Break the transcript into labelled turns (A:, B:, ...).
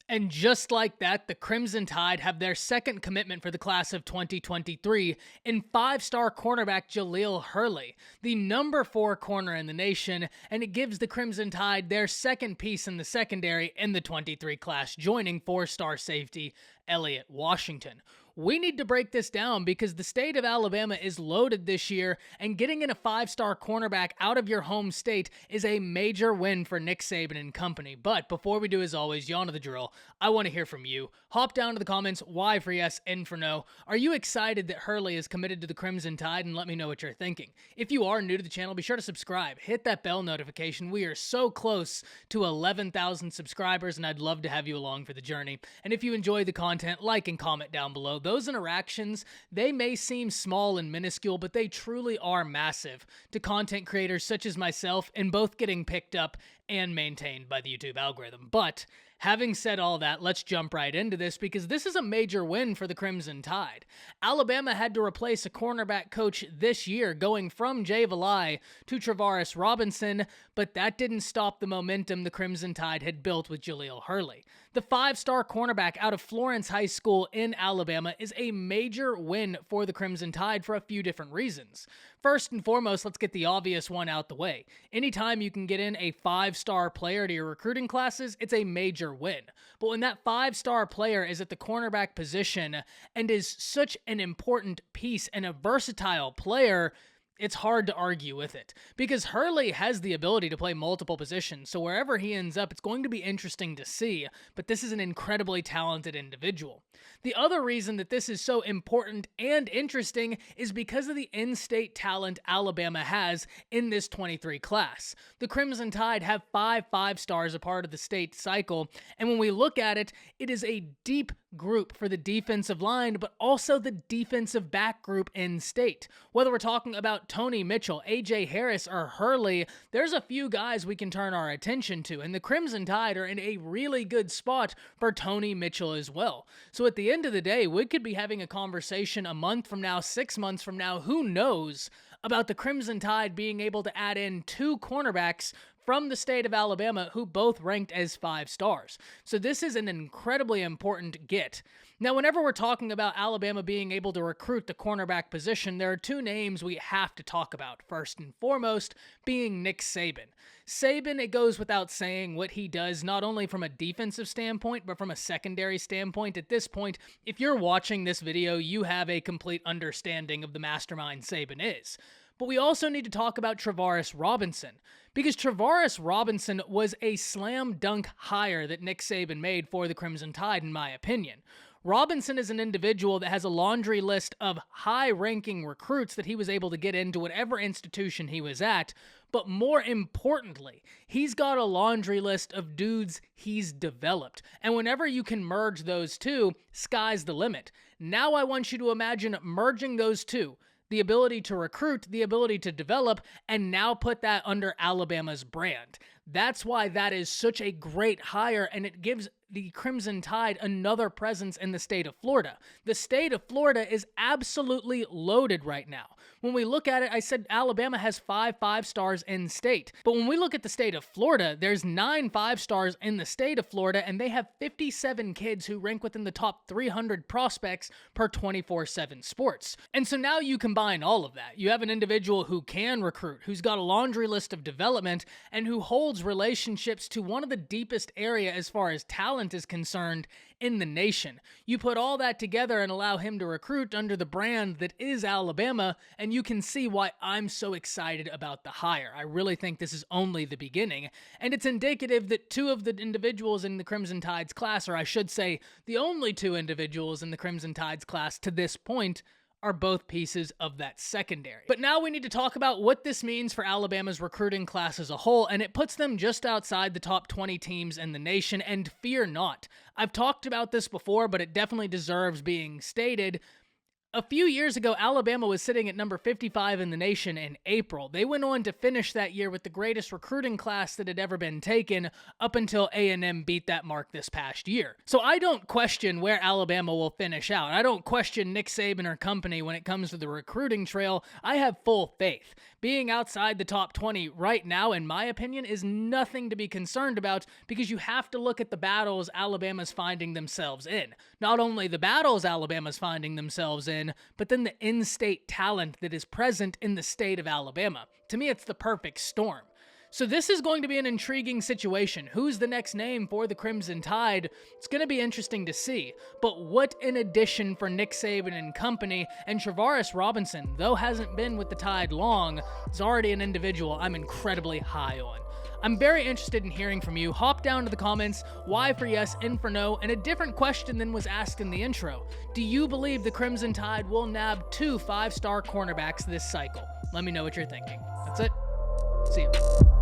A: And just like that, the Crimson Tide have their second commitment for the class of 2023 in five-star cornerback Jahlil Hurley, the number 4 corner in the nation, and it gives the Crimson Tide their second piece in the secondary in the 23 class, joining 4-star safety Elliott Washington. We need to break this down because the state of Alabama is loaded this year, and getting in a 5-star cornerback out of your home state is a major win for Nick Saban and company. But before we do, as always, you know the drill. I want to hear from you. Hop down to the comments, Y for yes, N for no. Are you excited that Hurley is committed to the Crimson Tide? And let me know what you're thinking. If you are new to the channel, be sure to subscribe. Hit that bell notification. We are so close to 11,000 subscribers, and I'd love to have you along for the journey. And if you enjoy the content, like and comment down below. Those interactions, they may seem small and minuscule, but they truly are massive to content creators such as myself, in both getting picked up and maintained by the YouTube algorithm. But having said all that, let's jump right into this because this is a major win for the Crimson Tide. Alabama had to replace a cornerback coach this year, going from Jay Valai to Travaris Robinson, but that didn't stop the momentum the Crimson Tide had built with Jahlil Hurley. The 5-star cornerback out of Florence High School in Alabama is a major win for the Crimson Tide for a few different reasons. First and foremost, let's get the obvious one out the way. Anytime you can get in a 5-star player to your recruiting classes, it's a major win. But when that 5-star player is at the cornerback position and is such an important piece and a versatile player, it's hard to argue with it, because Hurley has the ability to play multiple positions, so wherever he ends up, it's going to be interesting to see, but this is an incredibly talented individual. The other reason that this is so important and interesting is because of the in-state talent Alabama has in this 23 class. The Crimson Tide have 5 5-stars a part of the state cycle, and when we look at it, it is a deep group for the defensive line, but also the defensive back group in state. Whether we're talking about Tony Mitchell, AJ Harris, or Hurley, there's a few guys we can turn our attention to, and the Crimson Tide are in a really good spot for Tony Mitchell as well. So at the end of the day, we could be having a conversation a month from now, 6 months from now, who knows, about the Crimson Tide being able to add in 2 cornerbacks from the state of Alabama who both ranked as 5 stars. So this is an incredibly important get. Now, whenever we're talking about Alabama being able to recruit the cornerback position, there are 2 names we have to talk about. First and foremost being Nick Saban. Saban, it goes without saying what he does, not only from a defensive standpoint, but from a secondary standpoint. At this point, if you're watching this video, you have a complete understanding of the mastermind Saban is. But we also need to talk about Travaris Robinson, because Travaris Robinson was a slam dunk hire that Nick Saban made for the Crimson Tide, in my opinion. Robinson is an individual that has a laundry list of high-ranking recruits that he was able to get into whatever institution he was at, but more importantly, he's got a laundry list of dudes he's developed. And whenever you can merge those two, sky's the limit. Now I want you to imagine merging those two, the ability to recruit, the ability to develop, and now put that under Alabama's brand. That's why that is such a great hire, and it gives the Crimson Tide another presence in the state of Florida. The state of Florida is absolutely loaded right now. When we look at it, I said Alabama has 5 5-stars in state. But when we look at the state of Florida, there's 9 5-stars in the state of Florida, and they have 57 kids who rank within the top 300 prospects per 24/7 Sports. And so now you combine all of that. You have an individual who can recruit, who's got a laundry list of development, and who holds relationships to one of the deepest area as far as talent is concerned in the nation. You put all that together and allow him to recruit under the brand that is Alabama, and you can see why I'm so excited about the hire. I really think this is only the beginning, and it's indicative that 2 of the individuals in the Crimson Tide's class, or I should say the only 2 individuals in the Crimson Tide's class to this point, are both pieces of that secondary. But now we need to talk about what this means for Alabama's recruiting class as a whole, and it puts them just outside the top 20 teams in the nation, and fear not. I've talked about this before, but it definitely deserves being stated. A few years ago, Alabama was sitting at number 55 in the nation in April. They went on to finish that year with the greatest recruiting class that had ever been taken up until A&M beat that mark this past year. So I don't question where Alabama will finish out. I don't question Nick Saban or company when it comes to the recruiting trail. I have full faith being outside the top 20 right now, in my opinion, is nothing to be concerned about, because you have to look at the battles Alabama's finding themselves in. Not only the battles Alabama's finding themselves in, but then the in-state talent that is present in the state of Alabama. To me, it's the perfect storm. So this is going to be an intriguing situation. Who's the next name for the Crimson Tide? It's going to be interesting to see. But what an addition for Nick Saban and company, and Travaris Robinson, though hasn't been with the Tide long, is already an individual I'm incredibly high on. I'm very interested in hearing from you. Hop down to the comments, Y for yes, N for no, and a different question than was asked in the intro. Do you believe the Crimson Tide will nab 2 5-star cornerbacks this cycle? Let me know what you're thinking. That's it. See you.